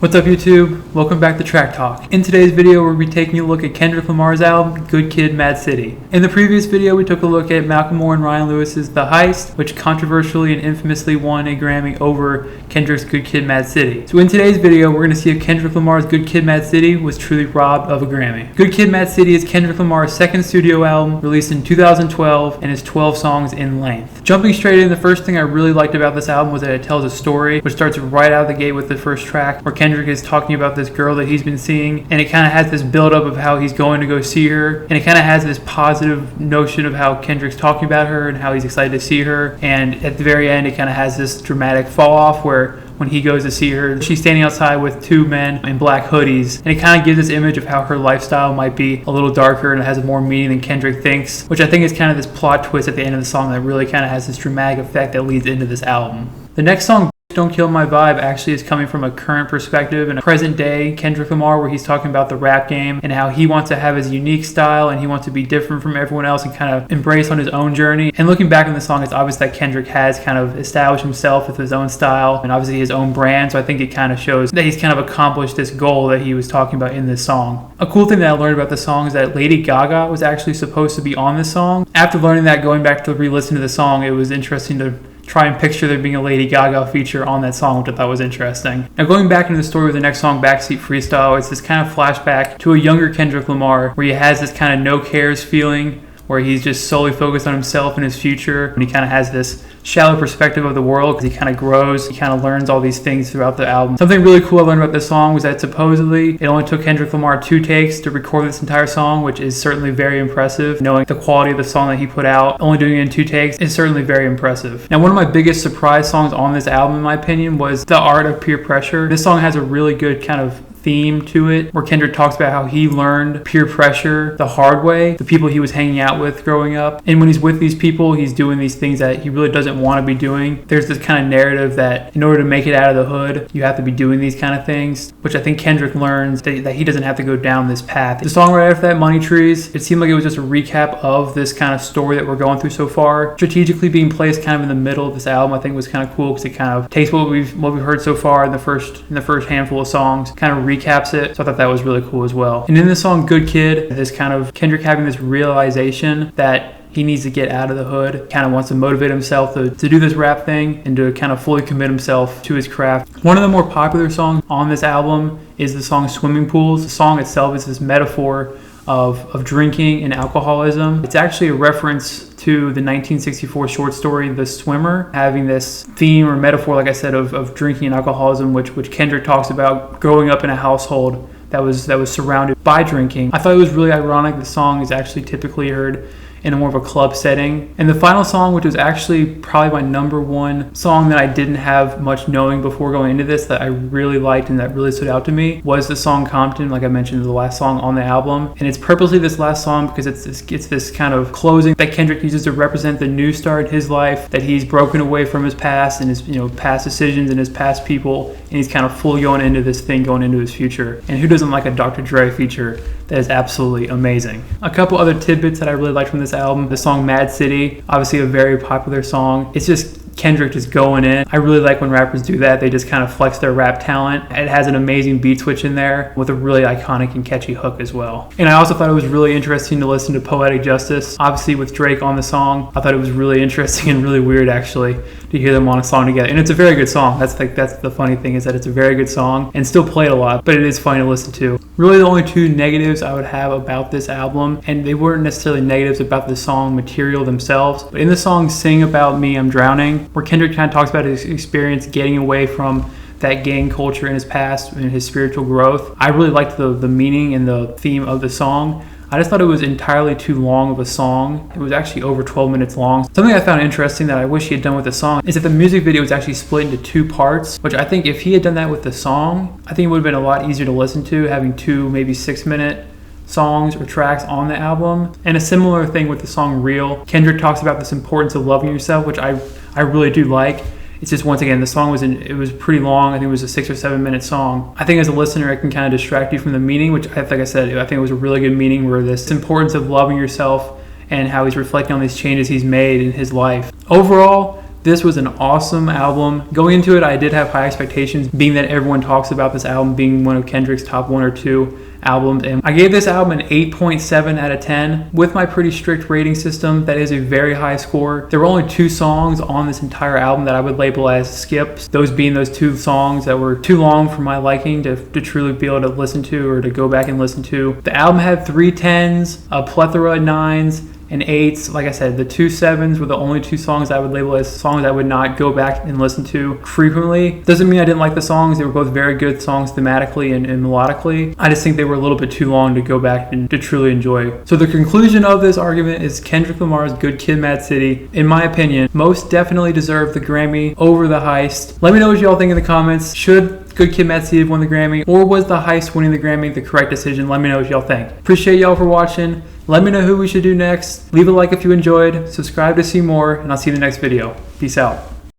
What's up YouTube? Welcome back to Track Talk. In today's video we'll be taking a look at Kendrick Lamar's album, Good Kid, M.A.A.d City. In the previous video we took a look at Macklemore and Ryan Lewis's The Heist, which controversially and infamously won a Grammy over Kendrick's Good Kid, M.A.A.d City. So in today's video we're going to see if Kendrick Lamar's Good Kid, M.A.A.d City was truly robbed of a Grammy. Good Kid, M.A.A.d City is Kendrick Lamar's second studio album, released in 2012 and is 12 songs in length. Jumping straight in, the first thing I really liked about this album was that it tells a story, which starts right out of the gate with the first track, where Kendrick is talking about this girl that he's been seeing, and it kind of has this build-up of how he's going to go see her, and it kind of has this positive notion of how Kendrick's talking about her and how he's excited to see her, and at the very end it kind of has this dramatic fall-off where when he goes to see her, she's standing outside with two men in black hoodies, and it kind of gives this image of how her lifestyle might be a little darker and it has more meaning than Kendrick thinks, which I think is kind of this plot twist at the end of the song that really kind of has this dramatic effect that leads into this album. The next song, Don't Kill My Vibe, actually is coming from a current perspective and a present day Kendrick Lamar, where he's talking about the rap game and how he wants to have his unique style and he wants to be different from everyone else and kind of embrace on his own journey. And looking back on the song, it's obvious that Kendrick has kind of established himself with his own style and obviously his own brand, so I think it kind of shows that he's kind of accomplished this goal that he was talking about in this song. A cool thing that I learned about the song is that Lady Gaga was actually supposed to be on this song. After learning that, going back to re-listen to the song, it was interesting to try and picture there being a Lady Gaga feature on that song, which I thought was interesting. Now going back into the story with the next song, Backseat Freestyle, it's this kind of flashback to a younger Kendrick Lamar where he has this kind of no cares feeling, where he's just solely focused on himself and his future, and he kind of has this shallow perspective of the world because he kind of grows, he kind of learns all these things throughout the album. Something really cool I learned about this song was that supposedly it only took Kendrick Lamar 2 takes to record this entire song, which is certainly very impressive. Knowing the quality of the song that he put out, only doing it in 2 takes is certainly very impressive. Now one of my biggest surprise songs on this album in my opinion was The Art of Peer Pressure. This song has a really good kind of theme to it where Kendrick talks about how he learned peer pressure the hard way, the people he was hanging out with growing up, and when he's with these people he's doing these things that he really doesn't want to be doing. There's this kind of narrative that in order to make it out of the hood you have to be doing these kind of things, which I think Kendrick learns that he doesn't have to go down this path. The song right after that, Money Trees, it seemed like it was just a recap of this kind of story that we're going through so far. Strategically being placed kind of in the middle of this album I think was kind of cool because it kind of takes what we've heard so far in the first handful of songs, kind of recaps it, so I thought that was really cool as well. And in the song Good Kid, this kind of Kendrick having this realization that he needs to get out of the hood, kind of wants to motivate himself to do this rap thing and to kind of fully commit himself to his craft. One of the more popular songs on this album is the song Swimming Pools. The song itself is this metaphor of drinking and alcoholism. It's actually a reference to the 1964 short story The Swimmer, having this theme or metaphor, like I said, of drinking and alcoholism, which Kendrick talks about growing up in a household that was surrounded by drinking. I thought it was really ironic. The song is actually typically heard in a more of a club setting. And the final song, which was actually probably my number one song that I didn't have much knowing before going into this that I really liked and that really stood out to me, was the song Compton, like I mentioned, the last song on the album. And it's purposely this last song because it's this kind of closing that Kendrick uses to represent the new start in his life, that he's broken away from his past and his past decisions and his past people, and he's kind of fully going into this thing, going into his future. And who doesn't like a Dr. Dre feature? That is absolutely amazing. A couple other tidbits that I really liked from this album, the song M.A.A.d City, obviously a very popular song. It's just Kendrick just going in. I really like when rappers do that. They just kind of flex their rap talent. It has an amazing beat switch in there with a really iconic and catchy hook as well. And I also thought it was really interesting to listen to Poetic Justice. Obviously with Drake on the song, I thought it was really interesting and really weird actually to hear them on a song together. And it's a very good song. That's the funny thing, is that it's a very good song and still played a lot, but it is funny to listen to. Really the only 2 negatives I would have about this album, and they weren't necessarily negatives about the song material themselves, but in the song Sing About Me, I'm Drowning, where Kendrick kind of talks about his experience getting away from that gang culture in his past and his spiritual growth. I really liked the meaning and the theme of the song. I just thought it was entirely too long of a song. It was actually over 12 minutes long. Something I found interesting that I wish he had done with the song is that the music video was actually split into 2 parts, which I think if he had done that with the song, I think it would have been a lot easier to listen to, having 2 maybe 6-minute songs or tracks on the album. And a similar thing with the song Real. Kendrick talks about this importance of loving yourself, which I really do like. It's just, once again, the song was pretty long. I think it was a 6 or 7 minute song. I think as a listener, it can kind of distract you from the meaning, which like I said, I think it was a really good meaning, where this importance of loving yourself and how he's reflecting on these changes he's made in his life. Overall, This was an awesome album. Going into it, I did have high expectations, being that everyone talks about this album being one of Kendrick's top 1 or 2 albums, and I gave this album an 8.7 out of 10. With my pretty strict rating system, that is a very high score. There were only 2 songs on this entire album that I would label as skips, those being those 2 songs that were too long for my liking to truly be able to listen to or to go back and listen to. The album had 3 10s, a plethora of 9s, and 8s. Like I said, the 2 7s were the only 2 songs I would label as songs I would not go back and listen to frequently. Doesn't mean I didn't like the songs. They were both very good songs thematically and melodically. I just think they were a little bit too long to go back and to truly enjoy. So the conclusion of this argument is Kendrick Lamar's Good Kid, M.A.A.d City, in my opinion, most definitely deserved the Grammy over The Heist. Let me know what y'all think in the comments. Should Good Kid, M.A.A.d City have won the Grammy, or was The Heist winning the Grammy the correct decision? Let me know what y'all think. Appreciate y'all for watching. Let me know who we should do next. Leave a like if you enjoyed. Subscribe to see more, and I'll see you in the next video. Peace out.